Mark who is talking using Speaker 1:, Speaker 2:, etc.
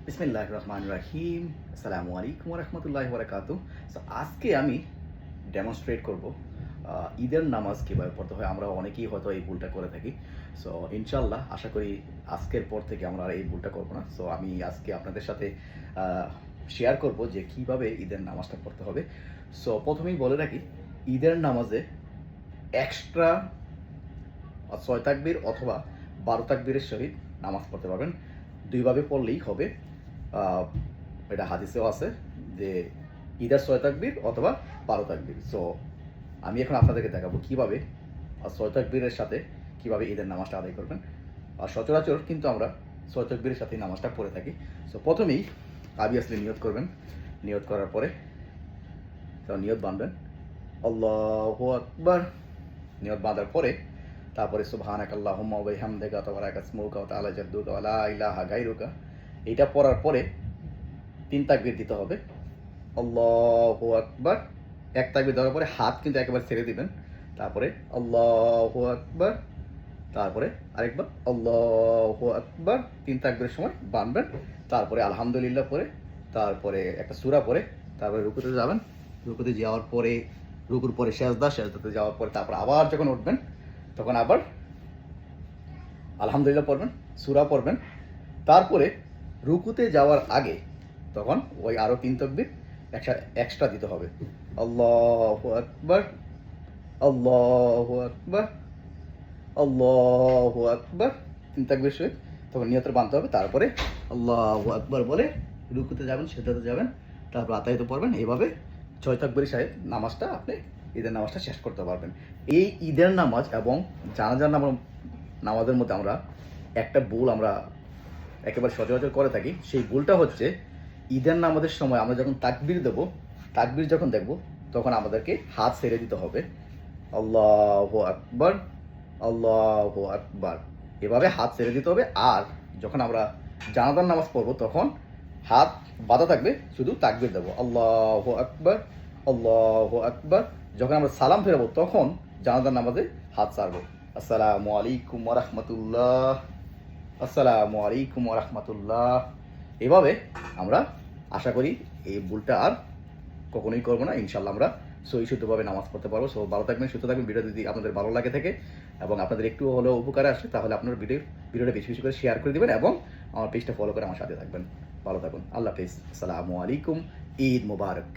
Speaker 1: বিসমিল্লাহির রহমানির রহিম। আসসালামু আলাইকুম ওয়া রাহমাতুল্লাহি ওয়া বারাকাতুহু। সো আজকে আমি ডেমনস্ট্রেট করব ঈদের নামাজ কিভাবে পড়তে হয়। আমরা অনেকেই হয়তো এই ভুলটা করে থাকি। সো ইনশাআল্লাহ আশা করি আজকের পর থেকে আমরা আর এই ভুলটা করব না। সো আমি আজকে আপনাদের সাথে শেয়ার করব যে কিভাবে ঈদের নামাজটা পড়তে হবে। সো প্রথমেই বলে রাখি, ঈদের নামাজে এক্সট্রা ৬ তাকবীর অথবা ১২ তাকবীরের সহিত নামাজ পড়তে পারবেন। দুইভাবে পড়লেই হবে। আহ, এটা হাদিসেও আছে যে ইদার ৬ তাকবীর অথবা ১২ তাকবীর। সো আমি এখন আপনাদেরকে দেখাবো কিভাবে ৬ তাকবীরের সাথে কিভাবে ঈদের নামাজটা আদায় করবেন। আর সচরাচর কিন্তু আমরা ৬ তাকবীরের সাথে নামাজটা পড়ে থাকি। সো প্রথমেই অবভিয়াসলি নিয়ত করবেন। নিয়ত করার পরে নিয়ত বাঁধবেন, আল্লাহু আকবার। নিয়ত বাঁধার পরে তারপরে সুবহানাকাল্লাহুম্মা ওয়া বিহামদিকা তাবারাকা ইসমুকা ওয়া তাআলা জাদ্দুকা ওয়া লা ইলাহা গায়রুকা, এটা পড়ার পরে ৩ তাকবীর দিতে হবে। আল্লাহু আকবার। ১ তাকবীর দেওয়ার পরে হাত কিন্তু একেবারে ছেড়ে দিবেন। তারপরে আল্লাহু আকবার। তারপরে আরেকবার আল্লাহু আকবার। ৩ তাকবীরের সময় বাঁধবেন। তারপরে আলহামদুলিল্লাহ পড়ে, তারপরে একটা সূরা পড়ে, তারপরে রুকুতে যাবেন। রুকুতে যাওয়ার পরে রুকুর পরে সেজদা, সেজদাতে যাওয়ার পরে তারপর আবার যখন উঠবেন তখন আবার আলহামদুলিল্লাহ পড়বেন, সূরা পড়বেন। তারপরে রুকুতে যাওয়ার আগে তখন ওই আরও ৩ তাকবীর এক্সট্রা দিতে হবে। আল্লাহু আকবার, আল্লাহু আকবার, আল্লাহু আকবার। ৩ তাকবীর সহিত তখন নিয়তে বাঁধতে হবে। তারপরে আল্লাহু আকবার বলে রুকুতে যাবেন, সেজদাতে যাবেন, তারপর আতাহিয়াত পড়বেন। এইভাবে ৬ তাকবীরের সাথে নামাজটা আপনি ঈদের নামাজটা শেষ করতে পারবেন। এই ঈদের নামাজ এবং জানাজার নামাজের মধ্যে আমরা একটা ভুল আমরা একেবারে সচরাচর করে থাকি। সেই ভুলটা হচ্ছে, ঈদের নামাজের সময় আমরা যখন তাকবীর দেবো, তাকবীর যখন দেখব তখন আমাদেরকে হাত ছেড়ে দিতে হবে। আল্লাহু আকবার, আল্লাহু আকবার, এভাবে হাত ছেড়ে দিতে হবে। আর যখন আমরা জানাজার নামাজ পড়বো তখন হাত বাঁধা থাকবে, শুধু তাকবীর দেবো আল্লাহু আকবার, আল্লাহু আকবার। যখন আমরা সালাম ফেরাবো তখন জানাজার নামাজে হাত ছাড়বো। আসসালামু আলাইকুম ওয়া রাহমাতুল্লাহ, আসসালামু আলাইকুম ওয়া রাহমাতুল্লাহ। এভাবে আমরা আশা করি এই ভুলটা আর কখনোই করবো না। ইনশাল্লাহ আমরা সহি শুদ্ধভাবে নামাজ পড়তে পারবো। সো ভালো থাকবেন, সুস্থ থাকবেন। ভিডিও যদি আপনাদের ভালো লাগে থাকে এবং আপনাদের একটু হলেও উপকারে আসে তাহলে আপনার ভিডিওটা বেশি বেশি করে শেয়ার করে দেবেন এবং আমার পেজটা ফলো করে আমার সাথে থাকবেন। ভালো থাকুন। আল্লাহ হাফেজ। আসসালামু আলাইকুম। ঈদ মুবারক।